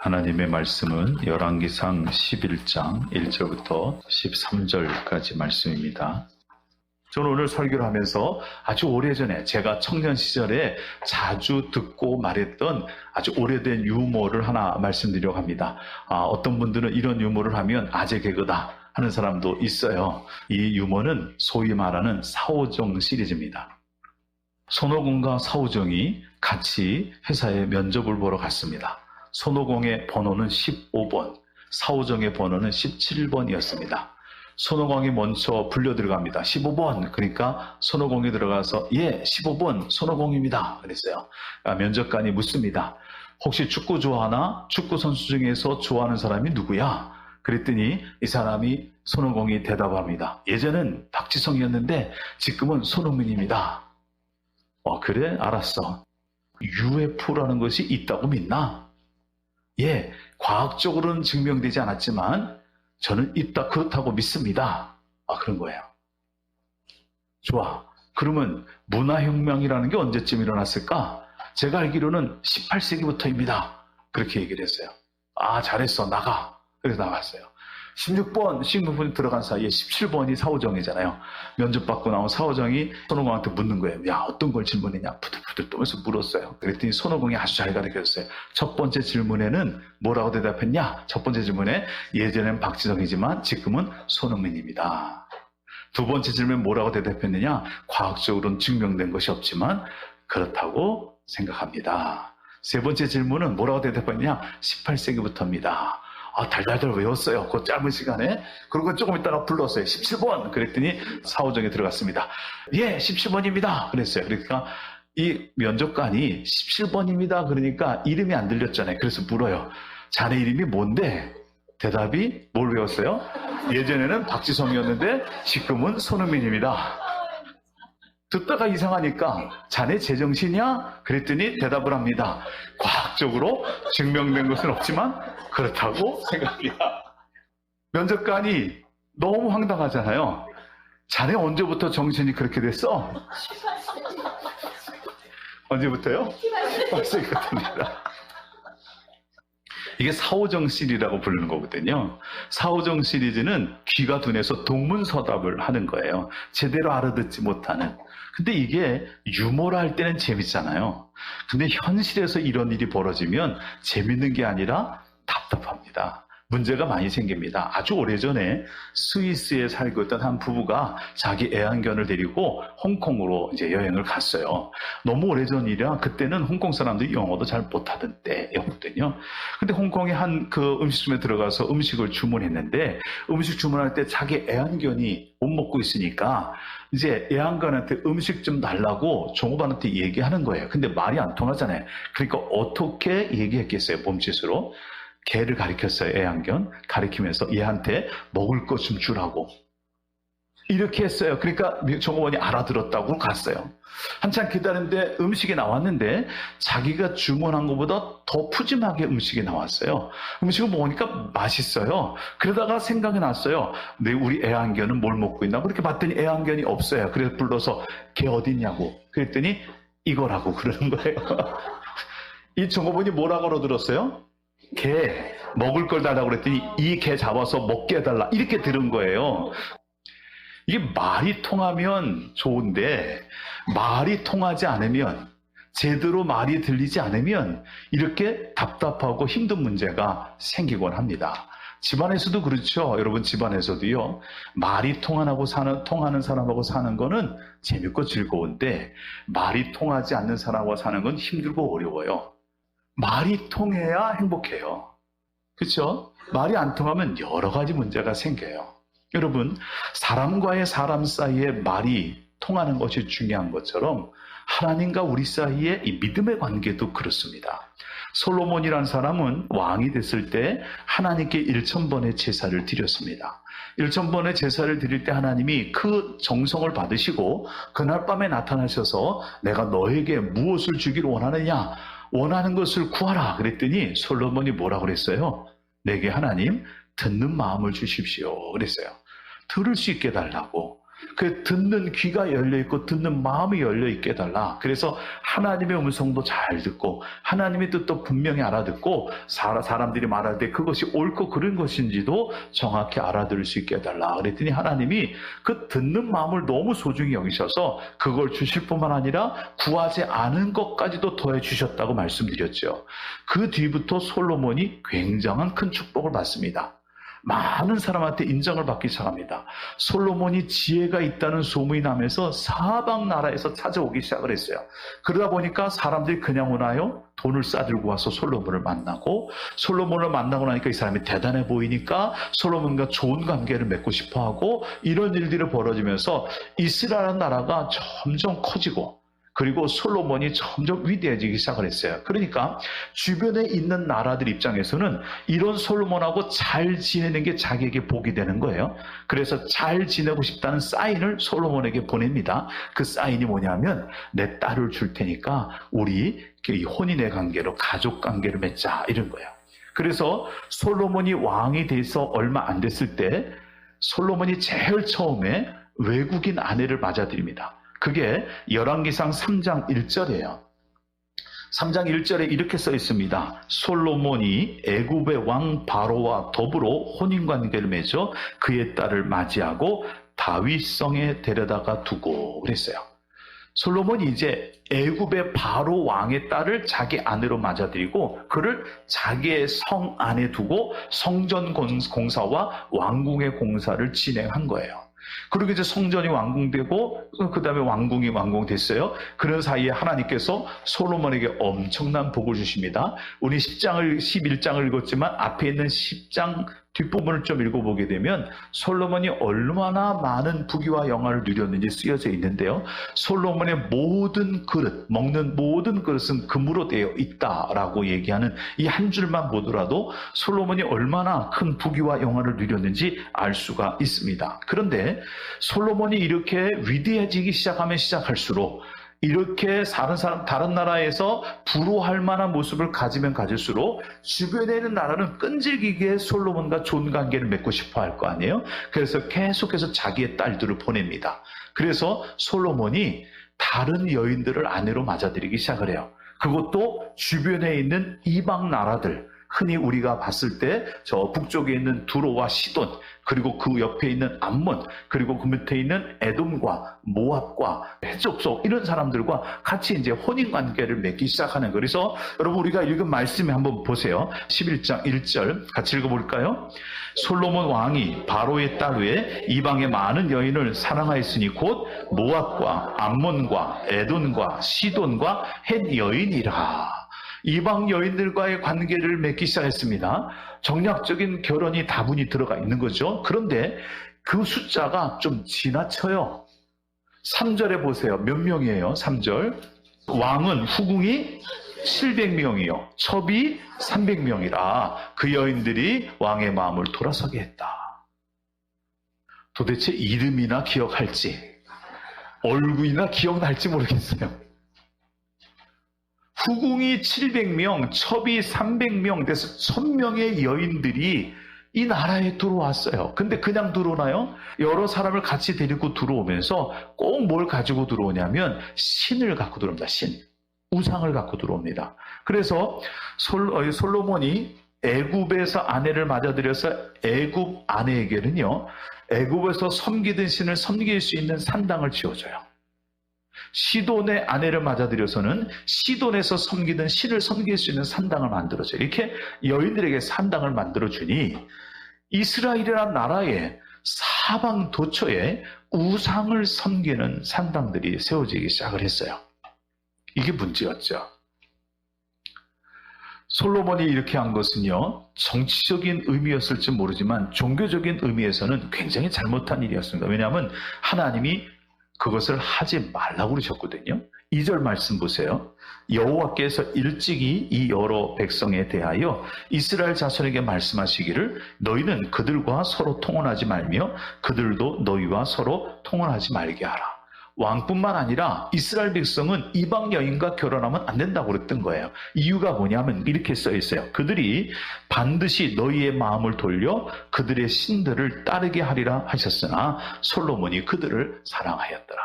하나님의 말씀은 열왕기상 11장 1절부터 13절까지 말씀입니다. 저는 오늘 설교를 하면서 아주 오래전에 제가 청년 시절에 자주 듣고 말했던 아주 오래된 유머를 하나 말씀드리려고 합니다. 어떤 분들은 이런 유머를 하면 아재 개그다 하는 사람도 있어요. 이 유머는 소위 말하는 사오정 시리즈입니다. 손오공과 사오정이 같이 회사에 면접을 보러 갔습니다. 손오공의 번호는 15번, 사오정의 번호는 17번이었습니다. 손오공이 먼저 불려 들어갑니다. 15번. 그러니까 손오공이 들어가서 15번 손오공입니다. 그랬어요. 면접관이 묻습니다. 혹시 축구 좋아하나? 축구 선수 중에서 좋아하는 사람이 누구야? 그랬더니 이 사람이 손오공이 대답합니다. 예전엔 박지성이었는데 지금은 손흥민입니다. 그래? 알았어. UFO라는 것이 있다고 믿나? 과학적으로는 증명되지 않았지만 저는 있다 그렇다고 믿습니다. 그런 거예요. 좋아. 그러면 문화혁명이라는 게 언제쯤 일어났을까? 제가 알기로는 18세기부터입니다. 그렇게 얘기를 했어요. 잘했어. 나가. 그래서 나갔어요. 16번이 들어간 사이에 17번이 사오정이잖아요. 면접 받고 나온 사오정이 손오공한테 묻는 거예요. 야, 어떤 걸 질문했냐? 부들부들 떠면서 물었어요. 그랬더니 손오공이 아주 잘 가르쳐줬어요. 첫 번째 질문에는 뭐라고 대답했냐? 첫 번째 질문에 예전엔 박지성이지만 지금은 손흥민입니다. 두 번째 질문에 뭐라고 대답했느냐? 과학적으로는 증명된 것이 없지만 그렇다고 생각합니다. 세 번째 질문은 뭐라고 대답했느냐? 18세기부터입니다. 달달달 외웠어요. 그 짧은 시간에. 그리고 조금 있다가 불렀어요. 17번. 그랬더니 사오정에 들어갔습니다. 17번입니다. 그랬어요. 그러니까 이 면접관이 17번입니다. 그러니까 이름이 안 들렸잖아요. 그래서 물어요. 자네 이름이 뭔데? 대답이 뭘 외웠어요? 예전에는 박지성이었는데 지금은 손흥민입니다. 듣다가 이상하니까 자네 제정신이야? 그랬더니 대답을 합니다. 과학적으로 증명된 것은 없지만 그렇다고 생각합니다. 면접관이 너무 황당하잖아요. 자네 언제부터 정신이 그렇게 됐어? 언제부터요? 18세기부터입니다. 이게 사오정 시리즈라고 부르는 거거든요. 사오정 시리즈는 귀가 둔해서 동문서답을 하는 거예요. 제대로 알아듣지 못하는. 근데 이게 유머로 할 때는 재밌잖아요. 근데 현실에서 이런 일이 벌어지면 재밌는 게 아니라 답답합니다. 문제가 많이 생깁니다. 아주 오래전에 스위스에 살고 있던 한 부부가 자기 애완견을 데리고 홍콩으로 이제 여행을 갔어요. 너무 오래전 일이라 그때는 홍콩 사람들이 영어도 잘 못하던 때였거든요. 근데 홍콩의 한 그 음식점에 들어가서 음식을 주문했는데 음식 주문할 때 자기 애완견이 못 먹고 있으니까 이제 애완견한테 음식 좀 달라고 종업원한테 얘기하는 거예요. 근데 말이 안 통하잖아요. 그러니까 어떻게 얘기했겠어요? 몸짓으로. 개를 가리켰어요. 애완견 가리키면서 얘한테 먹을 것 좀 주라고 이렇게 했어요. 그러니까 종업원이 알아들었다고 갔어요. 한참 기다렸는데 음식이 나왔는데 자기가 주문한 것보다 더 푸짐하게 음식이 나왔어요. 음식을 먹으니까 맛있어요. 그러다가 생각이 났어요. 우리 애완견은 뭘 먹고 있나? 그렇게 봤더니 애완견이 없어요. 그래서 불러서 개 어디 있냐고 그랬더니 이거라고 그러는 거예요. 이 종업원이 뭐라고 알아들었어요? 개 먹을 걸 달라고 그랬더니 이 개 잡아서 먹게 해달라 이렇게 들은 거예요. 이게 말이 통하면 좋은데 말이 통하지 않으면 제대로 말이 들리지 않으면 이렇게 답답하고 힘든 문제가 생기곤 합니다. 집안에서도 그렇죠. 여러분 집안에서도요. 말이 통하는 사람하고 사는 거는 재밌고 즐거운데 말이 통하지 않는 사람하고 사는 건 힘들고 어려워요. 말이 통해야 행복해요. 그렇죠? 말이 안 통하면 여러 가지 문제가 생겨요. 여러분, 사람과의 사람 사이에 말이 통하는 것이 중요한 것처럼 하나님과 우리 사이의 이 믿음의 관계도 그렇습니다. 솔로몬이라는 사람은 왕이 됐을 때 하나님께 1000번의 제사를 드렸습니다. 1000번의 제사를 드릴 때 하나님이 그 정성을 받으시고 그날 밤에 나타나셔서 내가 너에게 무엇을 주기를 원하느냐? 원하는 것을 구하라 그랬더니 솔로몬이 뭐라고 그랬어요? 내게 하나님 듣는 마음을 주십시오 그랬어요. 들을 수 있게 달라고. 그 듣는 귀가 열려있고 듣는 마음이 열려있게 해달라. 그래서 하나님의 음성도 잘 듣고 하나님의 뜻도 분명히 알아듣고 사람들이 말할 때 그것이 옳고 그른 것인지도 정확히 알아들을 수 있게 해달라. 그랬더니 하나님이 그 듣는 마음을 너무 소중히 여기셔서 그걸 주실 뿐만 아니라 구하지 않은 것까지도 더해 주셨다고 말씀드렸죠. 그 뒤부터 솔로몬이 굉장한 큰 축복을 받습니다. 많은 사람한테 인정을 받기 시작합니다. 솔로몬이 지혜가 있다는 소문이 나면서 사방 나라에서 찾아오기 시작을 했어요. 그러다 보니까 사람들이 그냥 오나요? 돈을 싸들고 와서 솔로몬을 만나고, 솔로몬을 만나고 나니까 이 사람이 대단해 보이니까 솔로몬과 좋은 관계를 맺고 싶어하고, 이런 일들이 벌어지면서 이스라엘 나라가 점점 커지고, 그리고 솔로몬이 점점 위대해지기 시작을 했어요. 그러니까 주변에 있는 나라들 입장에서는 이런 솔로몬하고 잘 지내는 게 자기에게 복이 되는 거예요. 그래서 잘 지내고 싶다는 사인을 솔로몬에게 보냅니다. 그 사인이 뭐냐면, 내 딸을 줄 테니까 우리 혼인의 관계로 가족 관계를 맺자, 이런 거예요. 그래서 솔로몬이 왕이 돼서 얼마 안 됐을 때 솔로몬이 제일 처음에 외국인 아내를 맞아들입니다. 그게 열왕기상 3장 1절이에요. 3장 1절에 이렇게 써 있습니다. 솔로몬이 애굽의 왕 바로와 더불어 혼인관계를 맺어 그의 딸을 맞이하고 다윗성에 데려다가 두고 그랬어요. 솔로몬이 이제 애굽의 바로 왕의 딸을 자기 아내로 맞아들이고 그를 자기의 성 안에 두고 성전 공사와 왕궁의 공사를 진행한 거예요. 그리고 이제 성전이 완공되고 그 다음에 왕궁이 완공됐어요. 그런 사이에 하나님께서 솔로몬에게 엄청난 복을 주십니다. 우리 11장을 읽었지만 앞에 있는 10장 뒷부분을 좀 읽어보게 되면 솔로몬이 얼마나 많은 부귀와 영화를 누렸는지 쓰여져 있는데요. 솔로몬의 모든 그릇, 먹는 모든 그릇은 금으로 되어 있다라고 얘기하는 이 한 줄만 보더라도 솔로몬이 얼마나 큰 부귀와 영화를 누렸는지 알 수가 있습니다. 그런데 솔로몬이 이렇게 위대해지기 시작하면 시작할수록, 이렇게 다른 나라에서 부러워할 만한 모습을 가지면 가질수록 주변에 있는 나라는 끈질기게 솔로몬과 좋은 관계를 맺고 싶어 할 거 아니에요? 그래서 계속해서 자기의 딸들을 보냅니다. 그래서 솔로몬이 다른 여인들을 아내로 맞아들이기 시작을 해요. 그것도 주변에 있는 이방 나라들, 흔히 우리가 봤을 때 저 북쪽에 있는 두로와 시돈, 그리고 그 옆에 있는 암몬, 그리고 그 밑에 있는 에돔과 모압과 해족속, 이런 사람들과 같이 이제 혼인 관계를 맺기 시작하는 거예요. 그래서 여러분, 우리가 읽은 말씀에 한번 보세요. 11장 1절 같이 읽어볼까요? 솔로몬 왕이 바로의 딸 외에 이방의 많은 여인을 사랑하였으니 곧 모압과 암몬과 에돔과 시돈과 헷 여인이라. 이방 여인들과의 관계를 맺기 시작했습니다. 정략적인 결혼이 다분히 들어가 있는 거죠. 그런데 그 숫자가 좀 지나쳐요. 3절에 보세요. 몇 명이에요? 3절. 왕은 후궁이 700명이요. 첩이 300명이라 그 여인들이 왕의 마음을 돌아서게 했다. 도대체 이름이나 기억할지, 얼굴이나 기억날지 모르겠어요. 후궁이 700명, 첩이 300명 돼서 1000명의 여인들이 이 나라에 들어왔어요. 근데 그냥 들어오나요? 여러 사람을 같이 데리고 들어오면서 꼭 뭘 가지고 들어오냐면 신을 갖고 들어옵니다. 신. 우상을 갖고 들어옵니다. 그래서 솔로몬이 애굽에서 아내를 맞아들여서 애굽 아내에게는요, 애굽에서 섬기던 신을 섬길 수 있는 산당을 지어줘요. 시돈의 아내를 맞아들여서는 시돈에서 섬기던 신을 섬길 수 있는 산당을 만들어줘요. 이렇게 여인들에게 산당을 만들어주니 이스라엘이라는 나라에 사방 도처에 우상을 섬기는 산당들이 세워지기 시작을 했어요. 이게 문제였죠. 솔로몬이 이렇게 한 것은요, 정치적인 의미였을지 모르지만 종교적인 의미에서는 굉장히 잘못한 일이었습니다. 왜냐하면 하나님이 그것을 하지 말라고 그러셨거든요. 2절 말씀 보세요. 여호와께서 일찍이 이 여러 백성에 대하여 이스라엘 자손에게 말씀하시기를 너희는 그들과 서로 통혼하지 말며 그들도 너희와 서로 통혼하지 말게 하라. 왕뿐만 아니라 이스라엘 백성은 이방 여인과 결혼하면 안 된다고 그랬던 거예요. 이유가 뭐냐면 이렇게 써 있어요. 그들이 반드시 너희의 마음을 돌려 그들의 신들을 따르게 하리라 하셨으나 솔로몬이 그들을 사랑하였더라.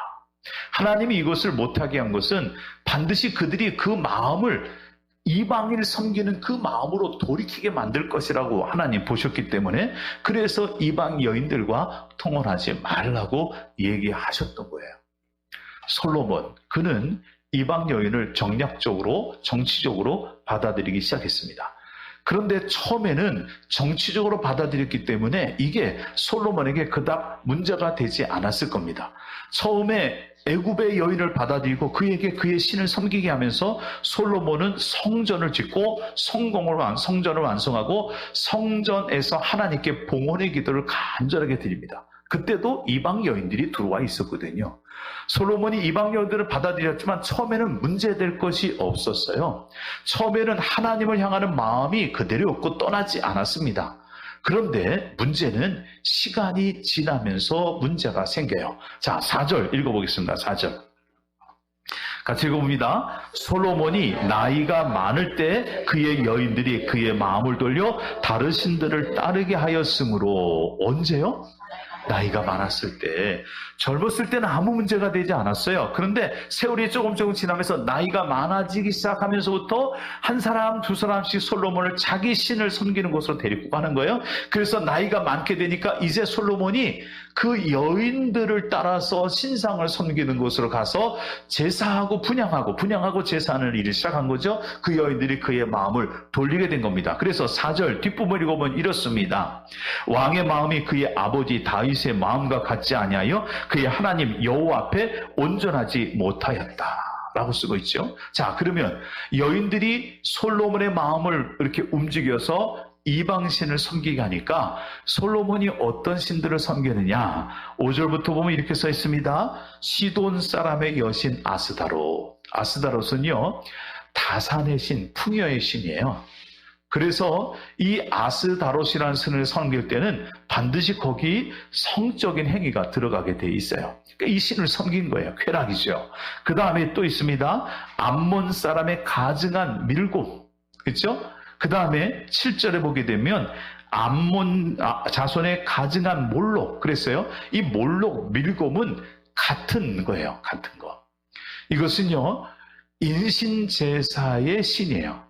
하나님이 이것을 못하게 한 것은 반드시 그들이 그 마음을 이방인을 섬기는 그 마음으로 돌이키게 만들 것이라고 하나님 보셨기 때문에 그래서 이방 여인들과 통혼하지 말라고 얘기하셨던 거예요. 솔로몬, 그는 이방 여인을 정략적으로 정치적으로 받아들이기 시작했습니다. 그런데 처음에는 정치적으로 받아들였기 때문에 이게 솔로몬에게 그닥 문제가 되지 않았을 겁니다. 처음에 애굽의 여인을 받아들이고 그에게 그의 신을 섬기게 하면서 솔로몬은 성전을 짓고 성전을 완성하고 성전에서 하나님께 봉헌의 기도를 간절하게 드립니다. 그때도 이방 여인들이 들어와 있었거든요. 솔로몬이 이방 여인들을 받아들였지만 처음에는 문제될 것이 없었어요. 처음에는 하나님을 향하는 마음이 그대로였고 떠나지 않았습니다. 그런데 문제는 시간이 지나면서 문제가 생겨요. 자, 4절 읽어보겠습니다. 4절. 같이 읽어봅니다. 솔로몬이 나이가 많을 때 그의 여인들이 그의 마음을 돌려 다른 신들을 따르게 하였으므로. 언제요? 나이가 많았을 때. 젊었을 때는 아무 문제가 되지 않았어요. 그런데 세월이 조금 지나면서 나이가 많아지기 시작하면서부터 한 사람 두 사람씩 솔로몬을 자기 신을 섬기는 곳으로 데리고 가는 거예요. 그래서 나이가 많게 되니까 이제 솔로몬이 그 여인들을 따라서 신상을 섬기는 곳으로 가서 제사하고 분향하고 제사하는 일을 시작한 거죠. 그 여인들이 그의 마음을 돌리게 된 겁니다. 그래서 4절 뒷부분 읽어보면 이렇습니다. 왕의 마음이 그의 아버지 다윗의 마음과 같지 아니하여 그의 하나님 여호와 앞에 온전하지 못하였다 라고 쓰고 있죠. 자, 그러면 여인들이 솔로몬의 마음을 이렇게 움직여서 이방신을 섬기게 하니까 솔로몬이 어떤 신들을 섬기느냐, 5절부터 보면 이렇게 써 있습니다. 시돈 사람의 여신 아스다롯. 아스다롯은요 다산의 신, 풍요의 신이에요. 그래서 이 아스다롯이라는 신을 섬길 때는 반드시 거기 성적인 행위가 들어가게 돼 있어요. 그러니까 이 신을 섬긴 거예요. 쾌락이죠. 그 다음에 또 있습니다. 암몬 사람의 가증한 밀곰, 그렇죠? 그 다음에 7절에 보게 되면 암몬 자손의 가증한 몰록 그랬어요. 이 몰록, 밀곰은 같은 거예요. 같은 거. 이것은요 인신제사의 신이에요.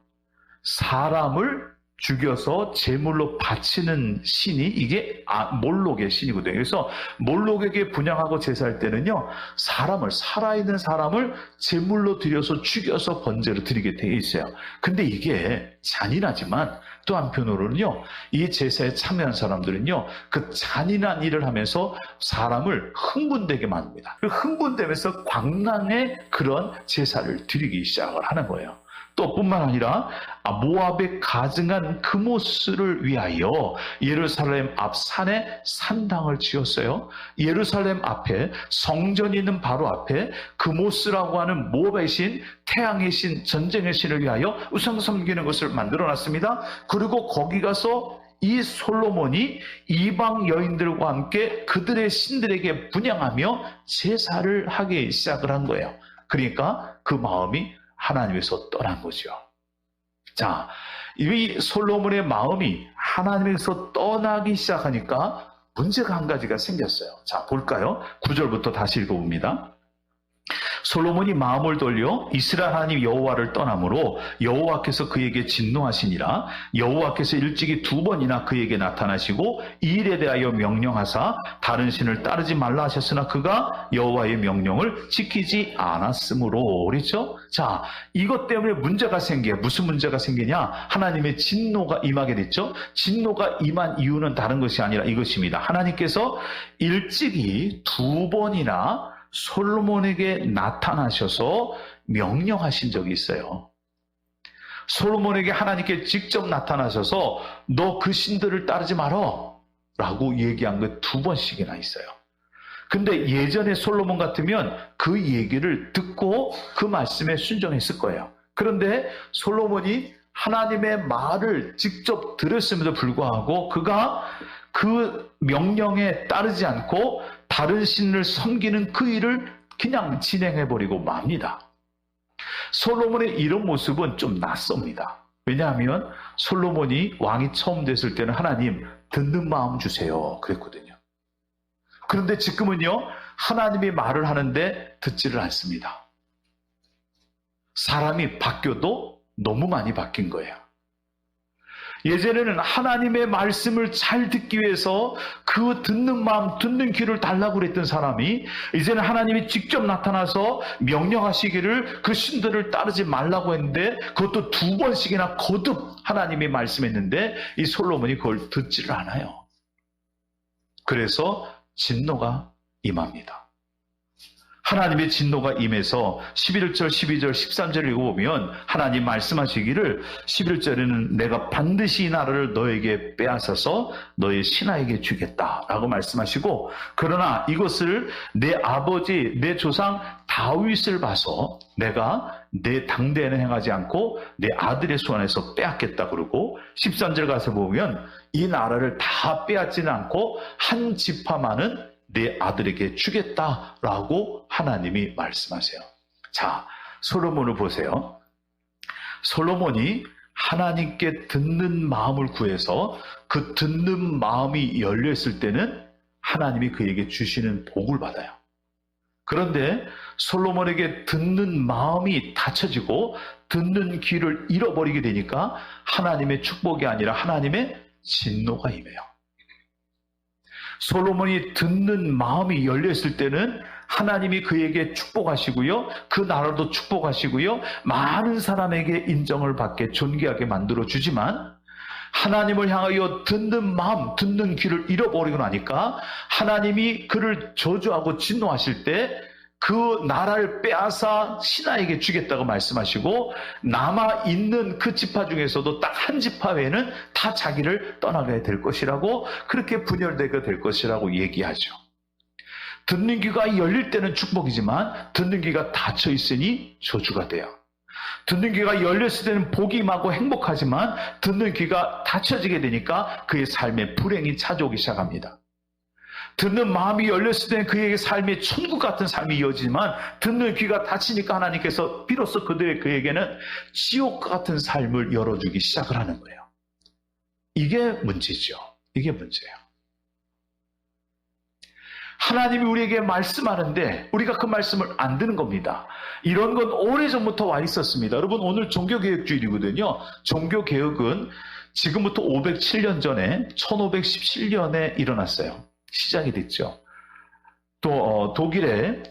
사람을 죽여서 제물로 바치는 신이 이게 몰록의 신이거든요. 그래서 몰록에게 분향하고 제사할 때는요 살아있는 사람을 제물로 드려서 죽여서 번제로 드리게 되어 있어요. 근데 이게 잔인하지만 또 한편으로는요 이 제사에 참여한 사람들은요 그 잔인한 일을 하면서 사람을 흥분되게 만듭니다. 흥분되면서 광란의 그런 제사를 드리기 시작을 하는 거예요. 또 뿐만 아니라 모압의 가증한 그모스를 위하여 예루살렘 앞 산에 산당을 지었어요. 예루살렘 앞에 성전이 있는 바로 앞에 그모스라고 하는 모압의 신, 태양의 신, 전쟁의 신을 위하여 우상 섬기는 것을 만들어놨습니다. 그리고 거기 가서 이 솔로몬이 이방 여인들과 함께 그들의 신들에게 분향하며 제사를 하기 시작을 한 거예요. 그러니까 그 마음이 하나님에서 떠난 거죠. 자, 이 솔로몬의 마음이 하나님에서 떠나기 시작하니까 문제가 한 가지가 생겼어요. 자, 볼까요? 9절부터 다시 읽어봅니다. 솔로몬이 마음을 돌려 이스라엘 하나님 여호와를 떠나므로 여호와께서 그에게 진노하시니라. 여호와께서 일찍이 2번이나 그에게 나타나시고 이 일에 대하여 명령하사 다른 신을 따르지 말라 하셨으나 그가 여호와의 명령을 지키지 않았으므로. 그렇죠? 자, 이것 때문에 문제가 생겨요. 무슨 문제가 생기냐? 하나님의 진노가 임하게 됐죠. 진노가 임한 이유는 다른 것이 아니라 이것입니다. 하나님께서 일찍이 2번이나 솔로몬에게 나타나셔서 명령하신 적이 있어요. 솔로몬에게 하나님께 직접 나타나셔서 너 그 신들을 따르지 말어 라고 얘기한 거 2번씩이나 있어요. 근데 예전에 솔로몬 같으면 그 얘기를 듣고 그 말씀에 순종했을 거예요. 그런데 솔로몬이 하나님의 말을 직접 들었음에도 불구하고 그가 그 명령에 따르지 않고 다른 신을 섬기는 그 일을 그냥 진행해버리고 맙니다. 솔로몬의 이런 모습은 좀 낯섭니다. 왜냐하면 솔로몬이 왕이 처음 됐을 때는 하나님 듣는 마음 주세요 그랬거든요. 그런데 지금은요, 하나님이 말을 하는데 듣지를 않습니다. 사람이 바뀌어도 너무 많이 바뀐 거예요. 예전에는 하나님의 말씀을 잘 듣기 위해서 그 듣는 마음, 듣는 귀를 달라고 그랬던 사람이 이제는 하나님이 직접 나타나서 명령하시기를 그 신들을 따르지 말라고 했는데 그것도 2번씩이나 거듭 하나님이 말씀했는데 이 솔로몬이 그걸 듣지를 않아요. 그래서 진노가 임합니다. 하나님의 진노가 임해서 11절, 12절, 13절을 읽어보면 하나님 말씀하시기를 11절에는 내가 반드시 이 나라를 너에게 빼앗아서 너의 신하에게 주겠다라고 말씀하시고, 그러나 이것을 내 아버지, 내 조상 다윗을 봐서 내가 내 당대에는 행하지 않고 내 아들의 손에서 빼앗겠다 그러고, 13절 가서 보면 이 나라를 다 빼앗지는 않고 한 지파만은 내 아들에게 주겠다라고 하나님이 말씀하세요. 자, 솔로몬을 보세요. 솔로몬이 하나님께 듣는 마음을 구해서 그 듣는 마음이 열렸을 때는 하나님이 그에게 주시는 복을 받아요. 그런데 솔로몬에게 듣는 마음이 닫혀지고 듣는 귀를 잃어버리게 되니까 하나님의 축복이 아니라 하나님의 진노가 임해요. 솔로몬이 듣는 마음이 열렸을 때는 하나님이 그에게 축복하시고요, 그 나라도 축복하시고요, 많은 사람에게 인정을 받게 존귀하게 만들어주지만 하나님을 향하여 듣는 마음, 듣는 귀를 잃어버리고 나니까 하나님이 그를 저주하고 진노하실 때 그 나라를 빼앗아 신하에게 주겠다고 말씀하시고, 남아있는 그 지파 중에서도 딱 한 지파 외에는 다 자기를 떠나게 될 것이라고, 그렇게 분열되게 될 것이라고 얘기하죠. 듣는 귀가 열릴 때는 축복이지만 듣는 귀가 닫혀 있으니 저주가 돼요. 듣는 귀가 열렸을 때는 복이 임하고 행복하지만 듣는 귀가 닫혀지게 되니까 그의 삶에 불행이 찾아오기 시작합니다. 듣는 마음이 열렸을 때는 그에게 삶이 천국 같은 삶이 이어지지만 듣는 귀가 닫히니까 하나님께서 비로소 그에게는 지옥 같은 삶을 열어주기 시작을 하는 거예요. 이게 문제죠. 이게 문제예요. 하나님이 우리에게 말씀하는데 우리가 그 말씀을 안 듣는 겁니다. 이런 건 오래전부터 와 있었습니다. 여러분, 오늘 종교개혁주일이거든요. 종교개혁은 지금부터 507년 전에 1517년에 일어났어요. 시작이 됐죠. 또 독일의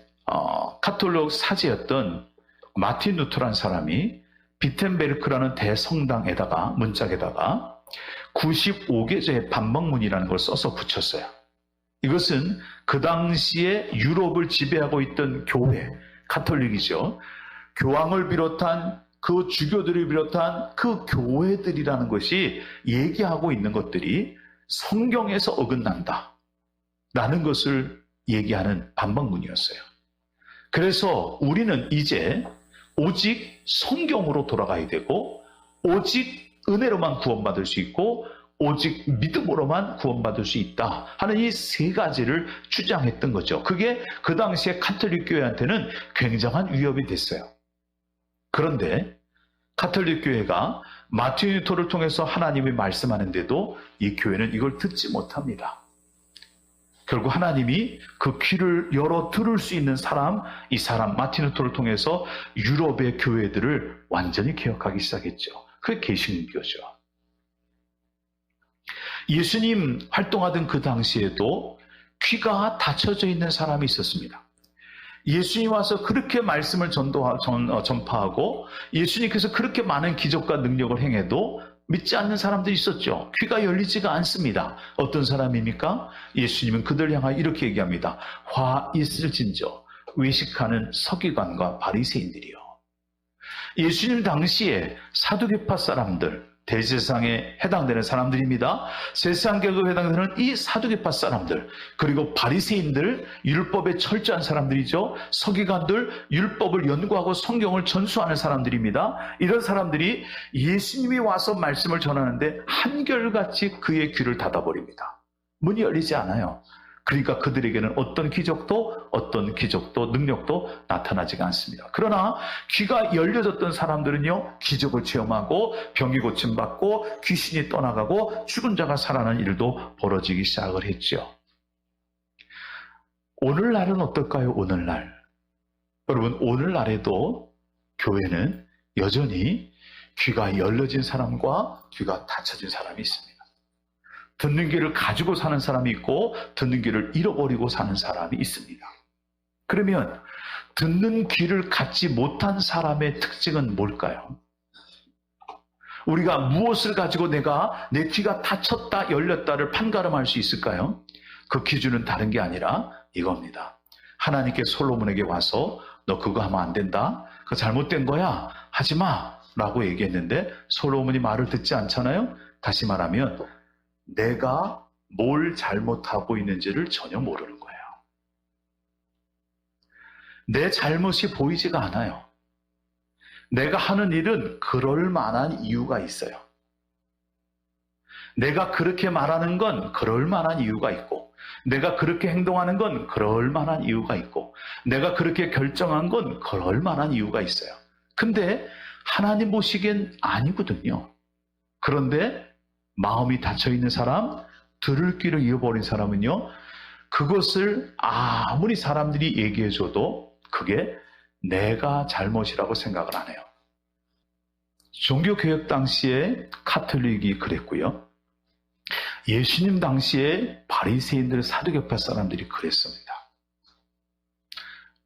카톨릭 사제였던 마틴 루터라는 사람이 비텐베르크라는 대성당에다가 문짝에다가 95개조의 반박문이라는 걸 써서 붙였어요. 이것은 그 당시에 유럽을 지배하고 있던 교회, 카톨릭이죠. 교황을 비롯한 그 주교들을 비롯한 그 교회들이라는 것이 얘기하고 있는 것들이 성경에서 어긋난다 라는 것을 얘기하는 반박문이었어요. 그래서 우리는 이제 오직 성경으로 돌아가야 되고, 오직 은혜로만 구원받을 수 있고, 오직 믿음으로만 구원받을 수 있다 하는 이 세 가지를 주장했던 거죠. 그게 그 당시에 카톨릭 교회한테는 굉장한 위협이 됐어요. 그런데 카톨릭 교회가 마틴 루터를 통해서 하나님이 말씀하는데도 이 교회는 이걸 듣지 못합니다. 결국 하나님이 그 귀를 열어 들을 수 있는 사람, 이 사람 마틴 루터를 통해서 유럽의 교회들을 완전히 개혁하기 시작했죠. 그게 개신교죠. 예수님 활동하던 그 당시에도 귀가 닫혀져 있는 사람이 있었습니다. 예수님 와서 그렇게 말씀을 전파하고 예수님께서 그렇게 많은 기적과 능력을 행해도 믿지 않는 사람들이 있었죠. 귀가 열리지가 않습니다. 어떤 사람입니까? 예수님은 그들 향하여 이렇게 얘기합니다. 화 있을진저 외식하는 서기관과 바리새인들이요. 예수님 당시에 사두개파 사람들, 대제사장에 해당되는 사람들입니다. 세상계급에 해당되는 이 사두개파 사람들, 그리고 바리새인들, 율법에 철저한 사람들이죠. 서기관들, 율법을 연구하고 성경을 전수하는 사람들입니다. 이런 사람들이 예수님이 와서 말씀을 전하는데 한결같이 그의 귀를 닫아버립니다. 문이 열리지 않아요. 그러니까 그들에게는 어떤 기적도 능력도 나타나지가 않습니다. 그러나 귀가 열려졌던 사람들은요, 기적을 체험하고 병이 고침받고 귀신이 떠나가고 죽은 자가 살아나는 일도 벌어지기 시작을 했죠. 오늘날은 어떨까요? 오늘날. 여러분, 오늘날에도 교회는 여전히 귀가 열려진 사람과 귀가 닫혀진 사람이 있습니다. 듣는 귀를 가지고 사는 사람이 있고 듣는 귀를 잃어버리고 사는 사람이 있습니다. 그러면 듣는 귀를 갖지 못한 사람의 특징은 뭘까요? 우리가 무엇을 가지고 내가 내 귀가 닫혔다 열렸다를 판가름할 수 있을까요? 그 기준은 다른 게 아니라 이겁니다. 하나님께 솔로몬에게 와서 너 그거 하면 안 된다. 그거 잘못된 거야. 하지 마. 라고 얘기했는데 솔로몬이 말을 듣지 않잖아요. 다시 말하면 내가 뭘 잘못하고 있는지를 전혀 모르는 거예요. 내 잘못이 보이지가 않아요. 내가 하는 일은 그럴 만한 이유가 있어요. 내가 그렇게 말하는 건 그럴 만한 이유가 있고, 내가 그렇게 행동하는 건 그럴 만한 이유가 있고, 내가 그렇게 결정한 건 그럴 만한 이유가 있어요. 근데 하나님 보시기엔 아니거든요. 그런데 마음이 닫혀있는 사람, 들을 귀를 잃어버린 사람은요, 그것을 아무리 사람들이 얘기해줘도 그게 내가 잘못이라고 생각을 안 해요. 종교개혁 당시에 카톨릭이 그랬고요. 예수님 당시에 바리새인들, 사두개파 사람들이 그랬습니다.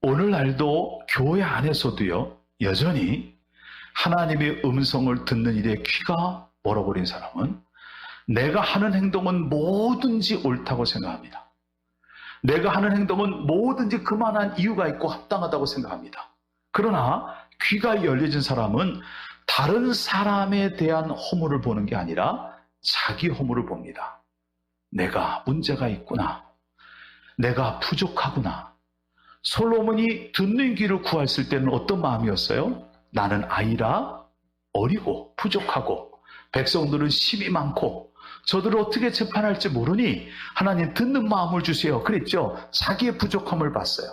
오늘날도 교회 안에서도요, 여전히 하나님의 음성을 듣는 일에 귀가 멀어버린 사람은 내가 하는 행동은 뭐든지 옳다고 생각합니다. 내가 하는 행동은 뭐든지 그만한 이유가 있고 합당하다고 생각합니다. 그러나 귀가 열려진 사람은 다른 사람에 대한 허물을 보는 게 아니라 자기 허물을 봅니다. 내가 문제가 있구나. 내가 부족하구나. 솔로몬이 듣는 귀를 구했을 때는 어떤 마음이었어요? 나는 아이라 어리고 부족하고 백성들은 심이 많고 저들을 어떻게 재판할지 모르니 하나님 듣는 마음을 주세요. 그랬죠. 자기의 부족함을 봤어요.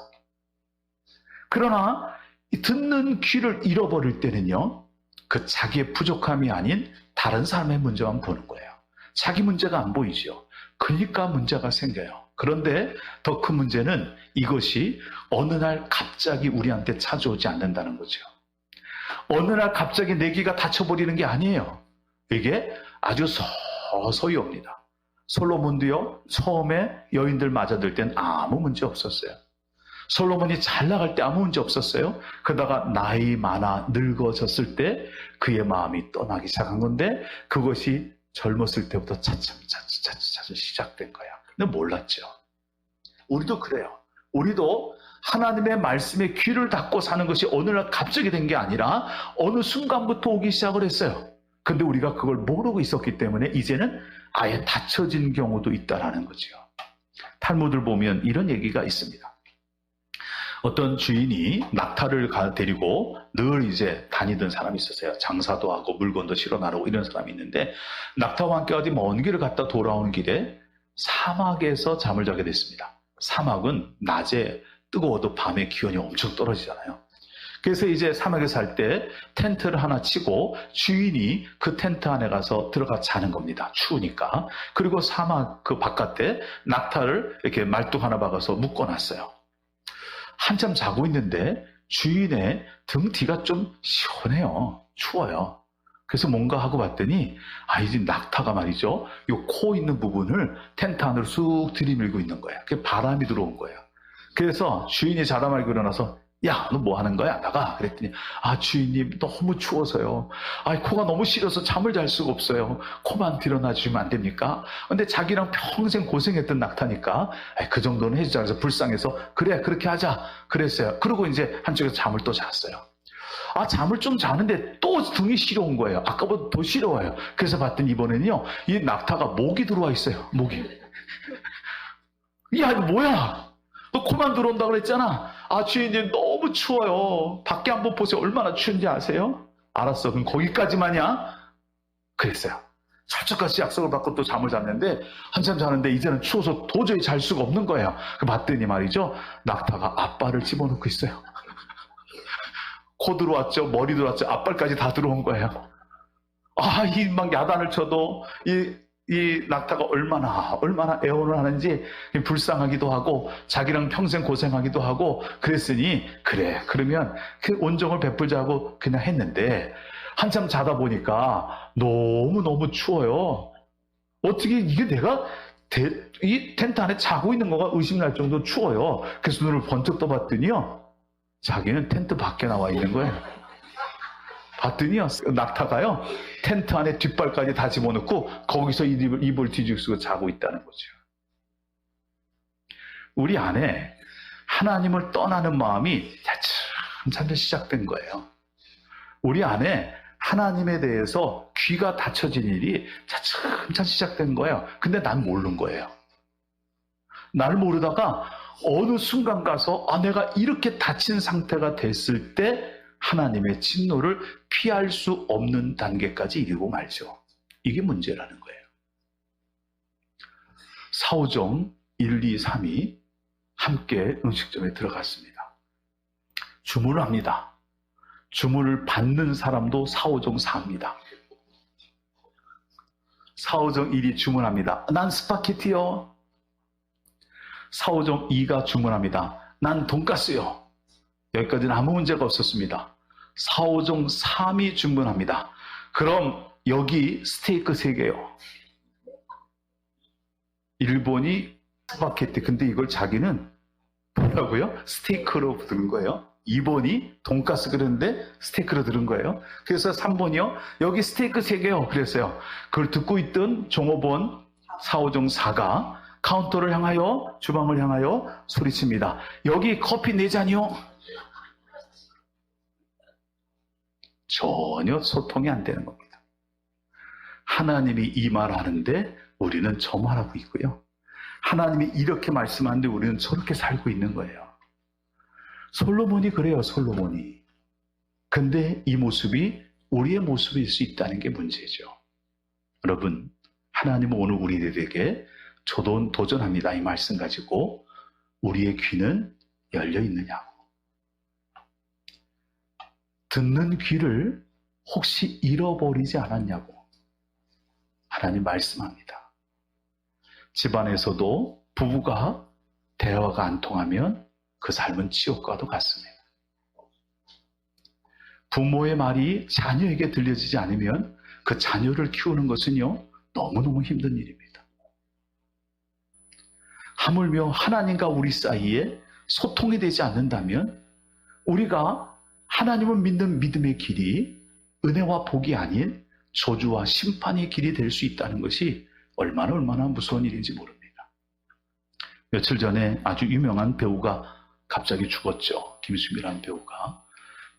그러나 이 듣는 귀를 잃어버릴 때는요, 그 자기의 부족함이 아닌 다른 사람의 문제만 보는 거예요. 자기 문제가 안 보이죠. 그러니까 문제가 생겨요. 그런데 더 큰 문제는 이것이 어느 날 갑자기 우리한테 찾아오지 않는다는 거죠. 어느 날 갑자기 내 귀가 닫혀버리는 게 아니에요. 이게 아주 서서히 옵니다. 솔로몬도요, 처음에 여인들 맞아들 땐 아무 문제 없었어요. 솔로몬이 잘 나갈 때 아무 문제 없었어요. 그러다가 나이 많아 늙어졌을 때 그의 마음이 떠나기 시작한 건데 그것이 젊었을 때부터 차츰 시작된 거야. 근데 몰랐죠. 우리도 그래요. 우리도 하나님의 말씀에 귀를 닫고 사는 것이 어느 날 갑자기 된 게 아니라 어느 순간부터 오기 시작을 했어요. 근데 우리가 그걸 모르고 있었기 때문에 이제는 아예 닫혀진 경우도 있다라는 거죠. 탈무드를 보면 이런 얘기가 있습니다. 어떤 주인이 낙타를 데리고 늘 이제 다니던 사람이 있었어요. 장사도 하고 물건도 실어 나르고 이런 사람이 있는데 낙타와 함께 어디 먼 길을 갔다 돌아오는 길에 사막에서 잠을 자게 됐습니다. 사막은 낮에 뜨거워도 밤에 기온이 엄청 떨어지잖아요. 그래서 이제 사막에 살 때 텐트를 하나 치고 주인이 그 텐트 안에 가서 들어가 자는 겁니다. 추우니까. 그리고 사막 그 바깥에 낙타를 이렇게 말뚝 하나 박아서 묶어놨어요. 한참 자고 있는데 주인의 등 뒤가 좀 시원해요. 추워요. 그래서 뭔가 하고 봤더니 이제 낙타가 말이죠. 요 코 있는 부분을 텐트 안으로 쑥 들이밀고 있는 거예요. 그게 바람이 들어온 거예요. 그래서 주인이 자다 말고 일어나서 야, 너 뭐 하는 거야? 나가. 그랬더니 주인님 너무 추워서요. 코가 너무 시려서 잠을 잘 수가 없어요. 코만 드러나 주시면 안 됩니까? 근데 자기랑 평생 고생했던 낙타니까 그 정도는 해주자. 그래서 불쌍해서 그래 그렇게 하자 그랬어요. 그리고 이제 한쪽에서 잠을 또 잤어요. 잠을 좀 자는데 또 등이 시려운 거예요. 아까보다 더 시려워요. 그래서 봤더니 이번에는요, 이 낙타가 목이 들어와 있어요. 목이. 야, 이거 뭐야? 너 코만 들어온다고 그랬잖아. 주인님 너무 추워요. 밖에 한번 보세요. 얼마나 추운지 아세요? 알았어. 그럼 거기까지만이야? 그랬어요. 철저같이 약속을 받고 또 잠을 잤는데 한참 자는데 이제는 추워서 도저히 잘 수가 없는 거예요. 봤더니 말이죠, 낙타가 앞발을 집어넣고 있어요. 코 들어왔죠, 머리 들어왔죠, 앞발까지 다 들어온 거예요. 이 막 야단을 쳐도 이 낙타가 얼마나 애원을 하는지 불쌍하기도 하고 자기랑 평생 고생하기도 하고 그랬으니 그래 그러면 그 온정을 베풀자고 그냥 했는데 한참 자다 보니까 너무너무 추워요. 어떻게 이게 내가 이 텐트 안에 자고 있는 거가 의심날 정도로 추워요. 그래서 눈을 번쩍 떠봤더니요, 자기는 텐트 밖에 나와 있는 거예요. 봤더니요, 낙타가요 텐트 안에 뒷발까지 다 집어넣고 거기서 이불 뒤죽이고 자고 있다는 거죠. 우리 안에 하나님을 떠나는 마음이 차츰 시작된 거예요. 우리 안에 하나님에 대해서 귀가 닫혀진 일이 차츰 시작된 거예요. 근데 난 모르는 거예요. 날 모르다가 어느 순간 가서 내가 이렇게 닫힌 상태가 됐을 때 하나님의 진노를 피할 수 없는 단계까지 이르고 말죠. 이게 문제라는 거예요. 사오정 1, 2, 3이 함께 음식점에 들어갔습니다. 주문을 합니다. 주문을 받는 사람도 사오정 4입니다. 사오정 1이 주문합니다. 난 스파게티요. 사오정 2가 주문합니다. 난 돈가스요. 여기까지는 아무 문제가 없었습니다. 사오정 3이 주문합니다. 그럼 여기 스테이크 3개요. 일본이 스파게티, 근데 이걸 자기는 뭐라고요? 스테이크로 들은 거예요. 2번이 돈가스 그랬는데 스테이크로 들은 거예요. 그래서 3번이요. 여기 스테이크 3개요. 그랬어요. 그걸 듣고 있던 종업원 사오정 4가 카운터를 향하여, 주방을 향하여 소리칩니다. 여기 커피 4잔이요. 전혀 소통이 안 되는 겁니다. 하나님이 이 말하는데 우리는 저 말하고 있고요. 하나님이 이렇게 말씀하는데 우리는 저렇게 살고 있는 거예요. 솔로몬이 그래요, 솔로몬이. 근데 이 모습이 우리의 모습일 수 있다는 게 문제죠. 여러분, 하나님은 오늘 우리들에게 도전합니다. 이 말씀 가지고 우리의 귀는 열려 있느냐고. 듣는 귀를 혹시 잃어버리지 않았냐고 하나님 말씀합니다. 집안에서도 부부가 대화가 안 통하면 그 삶은 지옥과도 같습니다. 부모의 말이 자녀에게 들려지지 않으면 그 자녀를 키우는 것은요, 너무너무 힘든 일입니다. 하물며 하나님과 우리 사이에 소통이 되지 않는다면 우리가 하나님을 믿는 믿음의 길이 은혜와 복이 아닌 저주와 심판의 길이 될 수 있다는 것이 얼마나 무서운 일인지 모릅니다. 며칠 전에 아주 유명한 배우가 갑자기 죽었죠. 김수미라는 배우가.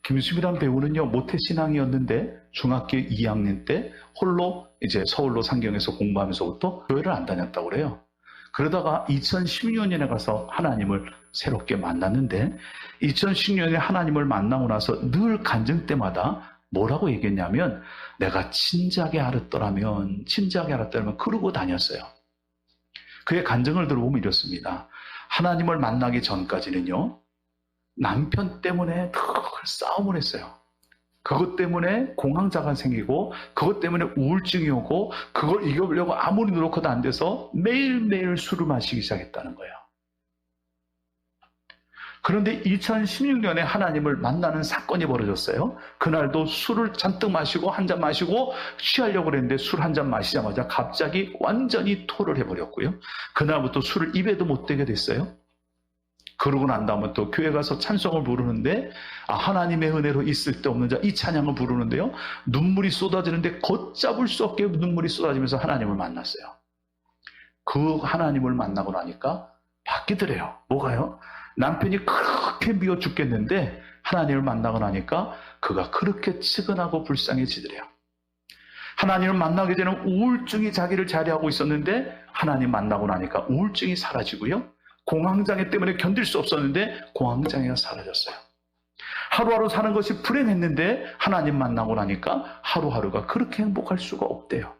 김수미라는 배우는요, 모태신앙이었는데 중학교 2학년 때 홀로 이제 서울로 상경해서 공부하면서부터 교회를 안 다녔다고 그래요. 그러다가 2016년에 가서 하나님을 새롭게 만났는데 2016년에 하나님을 만나고 나서 늘 간증 때마다 뭐라고 얘기했냐면 내가 진작에 알았더라면 그러고 다녔어요. 그의 간증을 들어보면 이렇습니다. 하나님을 만나기 전까지는요, 남편 때문에 늘 싸움을 했어요. 그것 때문에 공황장애가 생기고 그것 때문에 우울증이 오고 그걸 이겨보려고 아무리 노력해도 안 돼서 매일매일 술을 마시기 시작했다는 거예요. 그런데 2016년에 하나님을 만나는 사건이 벌어졌어요. 그날도 술을 잔뜩 마시고 한 잔 마시고 취하려고 그랬는데 술 한 잔 마시자마자 갑자기 완전히 토를 해버렸고요. 그날부터 술을 입에도 못 대게 됐어요. 그러고 난 다음에 또 교회 가서 찬송을 부르는데 하나님의 은혜로 있을 때 없는 자 이 찬양을 부르는데요. 눈물이 쏟아지는데 걷잡을 수 없게 눈물이 쏟아지면서 하나님을 만났어요. 그 하나님을 만나고 나니까 바뀌더래요. 뭐가요? 남편이 그렇게 미워 죽겠는데 하나님을 만나고 나니까 그가 그렇게 측은하고 불쌍해지더래요. 하나님을 만나기 전에 우울증이 자기를 자리하고 있었는데 하나님 만나고 나니까 우울증이 사라지고요. 공황장애 때문에 견딜 수 없었는데 공황장애가 사라졌어요. 하루하루 사는 것이 불행했는데 하나님 만나고 나니까 하루하루가 그렇게 행복할 수가 없대요.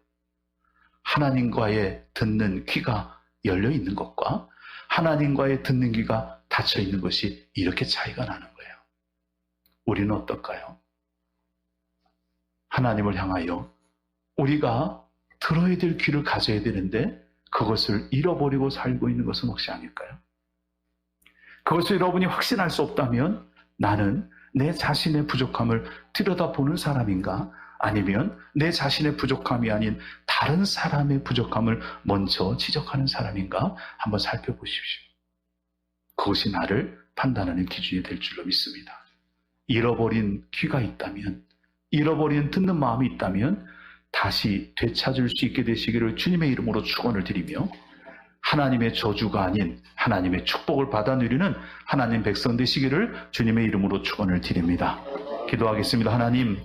하나님과의 듣는 귀가 열려 있는 것과 하나님과의 듣는 귀가 닫혀 있는 것이 이렇게 차이가 나는 거예요. 우리는 어떨까요? 하나님을 향하여 우리가 들어야 될 귀를 가져야 되는데 그것을 잃어버리고 살고 있는 것은 혹시 아닐까요? 그것을 여러분이 확신할 수 없다면 나는 내 자신의 부족함을 들여다보는 사람인가? 아니면 내 자신의 부족함이 아닌 다른 사람의 부족함을 먼저 지적하는 사람인가? 한번 살펴보십시오. 그것이 나를 판단하는 기준이 될 줄로 믿습니다. 잃어버린 귀가 있다면, 잃어버린 듣는 마음이 있다면 다시 되찾을 수 있게 되시기를 주님의 이름으로 축원을 드리며 하나님의 저주가 아닌 하나님의 축복을 받아 누리는 하나님 백성 되시기를 주님의 이름으로 축원을 드립니다. 기도하겠습니다. 하나님,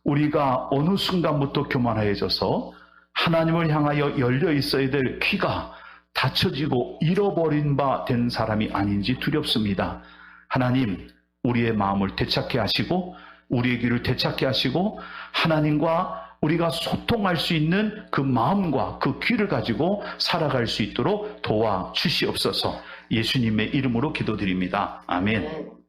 우리가 어느 순간부터 교만해져서 하나님을 향하여 열려 있어야 될 귀가 닫혀지고 잃어버린 바 된 사람이 아닌지 두렵습니다. 하나님, 우리의 마음을 되찾게 하시고 우리의 귀를 되찾게 하시고 하나님과 우리가 소통할 수 있는 그 마음과 그 귀를 가지고 살아갈 수 있도록 도와주시옵소서. 예수님의 이름으로 기도드립니다. 아멘.